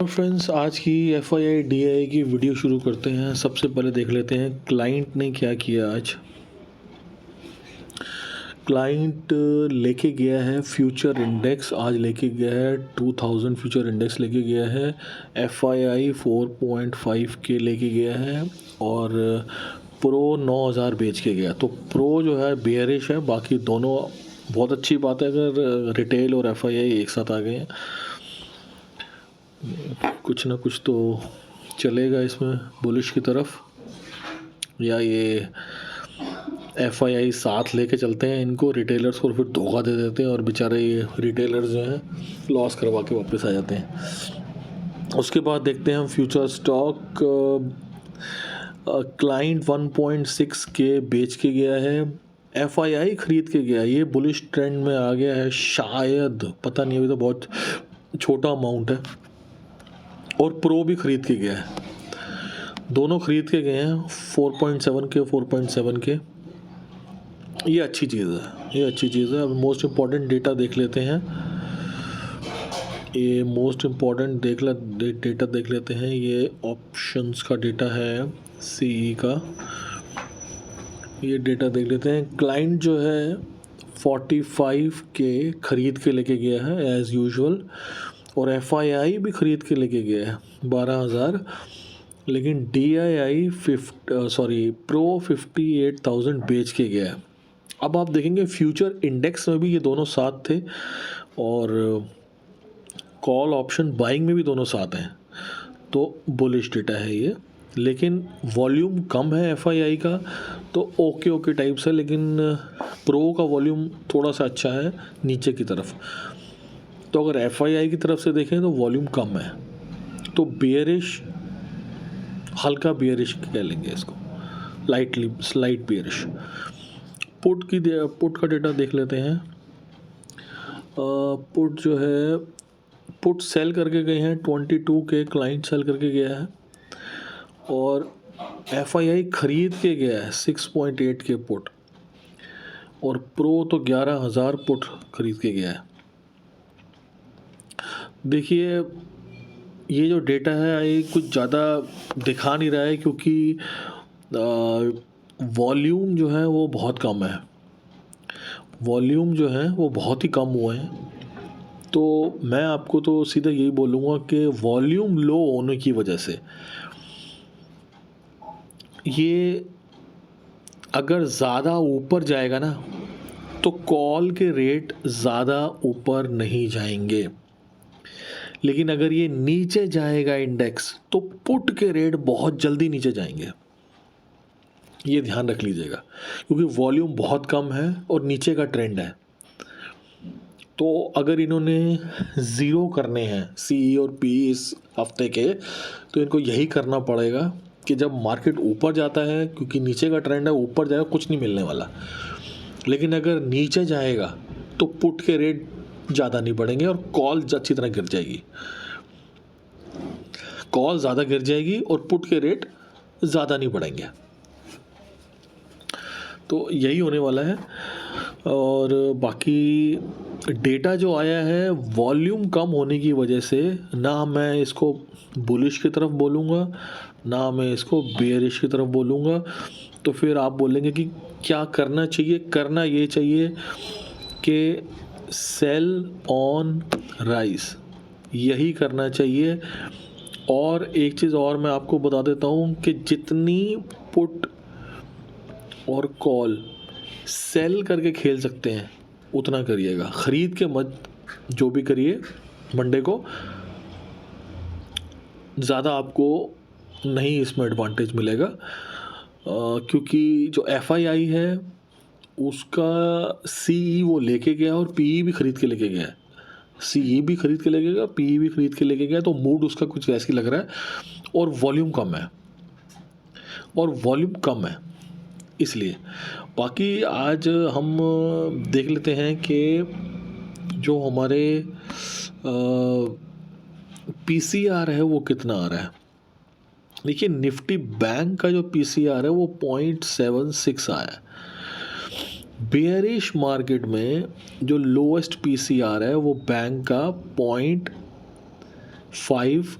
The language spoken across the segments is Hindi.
फ्रेंड्स, आज की FII-DII की वीडियो शुरू करते हैं। सबसे पहले देख लेते हैं क्लाइंट ने क्या किया आज। क्लाइंट लेके गया है फ्यूचर इंडेक्स, आज लेके गया है 2000 फ्यूचर इंडेक्स लेके गया है। FII 4.5 के लेके गया है और प्रो 9000 बेच के गया। तो प्रो जो है बेयरिश है, बाकी दोनों बहुत अच्छी बात है अगर रिटेल और FII एक साथ आ गए हैं। कुछ ना कुछ तो चलेगा इसमें बुलिश की तरफ, या ये FII साथ लेके चलते हैं इनको रिटेलर्स को, फिर धोखा दे देते हैं और बेचारे ये रिटेलर्स जो हैं लॉस करवा के वापस आ जाते हैं। उसके बाद देखते हैं हम फ्यूचर स्टॉक। क्लाइंट 1.6 के बेच के गया है, FII ख़रीद के गया। ये बुलिश ट्रेंड में आ गया है शायद, पता नहीं, अभी तो बहुत छोटा अमाउंट है। और प्रो भी ख़रीद के गया है, दोनों ख़रीद के गए हैं 4.7 के 4.7 के। ये अच्छी चीज़ है, ये अच्छी चीज़ है। अब मोस्ट इम्पॉर्टेंट डेटा देख लेते हैं। ये मोस्ट इम्पॉर्टेंट डेटा देख लेते हैं। ये ऑप्शंस का डेटा है, CE का। ये डेटा देख लेते हैं। क्लाइंट जो है 45 के ख़रीद के लेके गया है एज़ यूजुअल, और FII भी ख़रीद के लेके गया है 12,000, लेकिन प्रो 58,000 बेच के गया है। अब आप देखेंगे फ्यूचर इंडेक्स में भी ये दोनों साथ थे और कॉल ऑप्शन बाइंग में भी दोनों साथ हैं, तो बुलिश डेटा है ये। लेकिन वॉल्यूम कम है FII का, तो ओके टाइप्स है, लेकिन प्रो का वॉल्यूम थोड़ा सा अच्छा है नीचे की तरफ। तो अगर FII की तरफ से देखें तो वॉल्यूम कम है, तो बेयरिश, हल्का बेयरिश कह लेंगे इसको, स्लाइट बेयरिश। पुट का डेटा देख लेते हैं। पुट जो है, पुट सेल करके गए हैं 22 के, क्लाइंट सेल करके गया है, और FII ख़रीद के गया है 6.8 के पुट, और प्रो तो 11,000 पुट ख़रीद के गया है। देखिए ये जो डेटा है ये कुछ ज़्यादा दिखा नहीं रहा है, क्योंकि वॉल्यूम जो है वो बहुत कम है, वॉल्यूम जो है वो बहुत ही कम हुए हैं। तो मैं आपको तो सीधा यही बोलूँगा कि वॉल्यूम लो होने की वजह से ये अगर ज़्यादा ऊपर जाएगा ना, तो कॉल के रेट ज़्यादा ऊपर नहीं जाएंगे, लेकिन अगर ये नीचे जाएगा इंडेक्स, तो पुट के रेट बहुत जल्दी नीचे जाएंगे। ये ध्यान रख लीजिएगा, क्योंकि वॉल्यूम बहुत कम है और नीचे का ट्रेंड है। तो अगर इन्होंने ज़ीरो करने हैं CE और PE इस हफ्ते के, तो इनको यही करना पड़ेगा कि जब मार्केट ऊपर जाता है, क्योंकि नीचे का ट्रेंड है, ऊपर जाएगा कुछ नहीं मिलने वाला, लेकिन अगर नीचे जाएगा तो पुट के रेट ज़्यादा नहीं बढ़ेंगे और कॉल अच्छी तरह गिर जाएगी। कॉल ज़्यादा गिर जाएगी और पुट के रेट ज़्यादा नहीं बढ़ेंगे। तो यही होने वाला है। और बाकी डेटा जो आया है वॉल्यूम कम होने की वजह से, ना मैं इसको बुलिश की तरफ बोलूँगा, ना मैं इसको बेयरिश की तरफ बोलूँगा। तो फिर आप बोलेंगे कि क्या करना चाहिए? करना ये चाहिए कि सेल ऑन राइज, यही करना चाहिए। और एक चीज़ और मैं आपको बता देता हूँ कि जितनी पुट और कॉल सेल करके खेल सकते हैं उतना करिएगा, ख़रीद के मत जो भी करिए मंडे को, ज़्यादा आपको नहीं इसमें एडवांटेज मिलेगा। क्योंकि जो FII है उसका CE वो लेके गया और PE भी ख़रीद के लेके गया है। CE भी ख़रीद के लेके गया, PE भी ख़रीद के लेके गया, तो मूड उसका कुछ वैसे ही लग रहा है। और वॉल्यूम कम है, इसलिए। बाकी आज हम देख लेते हैं कि जो हमारे PCR है वो कितना आ रहा है। देखिए निफ्टी बैंक का जो PCR है वो 0.76 आया है। बेयरिश मार्केट में जो लोएस्ट PCR है वो बैंक का 0.5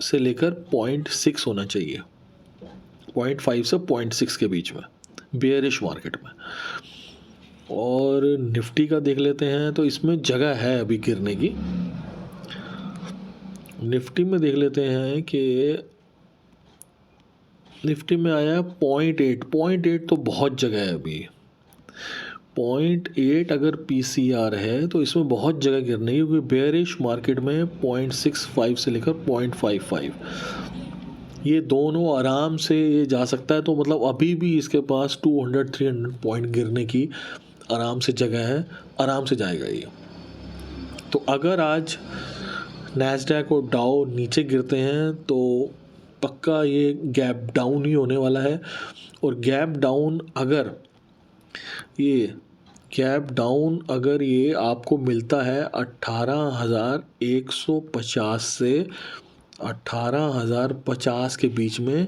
से लेकर 0.6 होना चाहिए, 0.5 से 0.6 के बीच में बेयरिश मार्केट में। और निफ्टी का देख लेते हैं, तो इसमें जगह है अभी गिरने की। निफ्टी में देख लेते हैं कि निफ्टी में आया है 0.8 तो बहुत जगह है अभी। 0.8 अगर पीसीआर है तो इसमें बहुत जगह गिरने की, क्योंकि बेयरिश मार्केट में 0.65 से लेकर 0.55 ये दोनों आराम से ये जा सकता है। तो मतलब अभी भी इसके पास 200-300 पॉइंट गिरने की आराम से जगह है, आराम से जाएगा ये। तो अगर आज नैस्डैक और डाउ नीचे गिरते हैं तो पक्का ये गैप डाउन ही होने वाला है। और गैप डाउन अगर ये आपको मिलता है 18,150 से 18,050 के बीच में,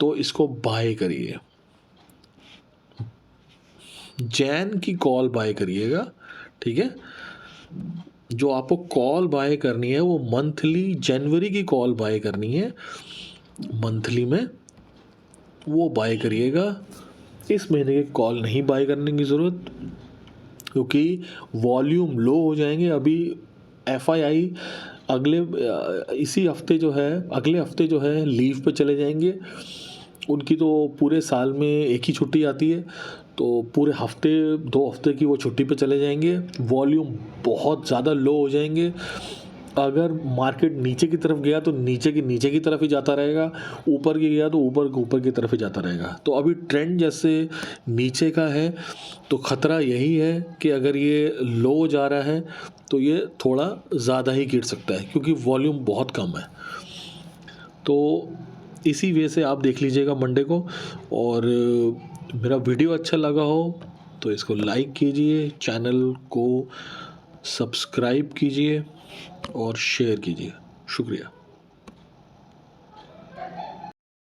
तो इसको बाय करिए। जैन की कॉल बाय करिएगा, ठीक है। जो आपको कॉल बाय करनी है वो मंथली, जनवरी की कॉल बाय करनी है मंथली में, वो बाय करिएगा। इस महीने की कॉल नहीं बाय करने की ज़रूरत, क्योंकि वॉल्यूम लो हो जाएंगे। अभी एफआईआई अगले हफ्ते जो है लीव पे चले जाएंगे। उनकी तो पूरे साल में एक ही छुट्टी आती है, तो पूरे 2 हफ्ते की वो छुट्टी पे चले जाएंगे। वॉल्यूम बहुत ज़्यादा लो हो जाएंगे। अगर मार्केट नीचे की तरफ गया तो नीचे की तरफ ही जाता रहेगा, ऊपर की गया तो ऊपर की तरफ ही जाता रहेगा। तो अभी ट्रेंड जैसे नीचे का है, तो ख़तरा यही है कि अगर ये लो जा रहा है तो ये थोड़ा ज़्यादा ही गिर सकता है, क्योंकि वॉल्यूम बहुत कम है। तो इसी वे से आप देख लीजिएगा मंडे को। और मेरा वीडियो अच्छा लगा हो तो इसको लाइक कीजिए, चैनल को सब्सक्राइब कीजिए और शेयर कीजिए। शुक्रिया।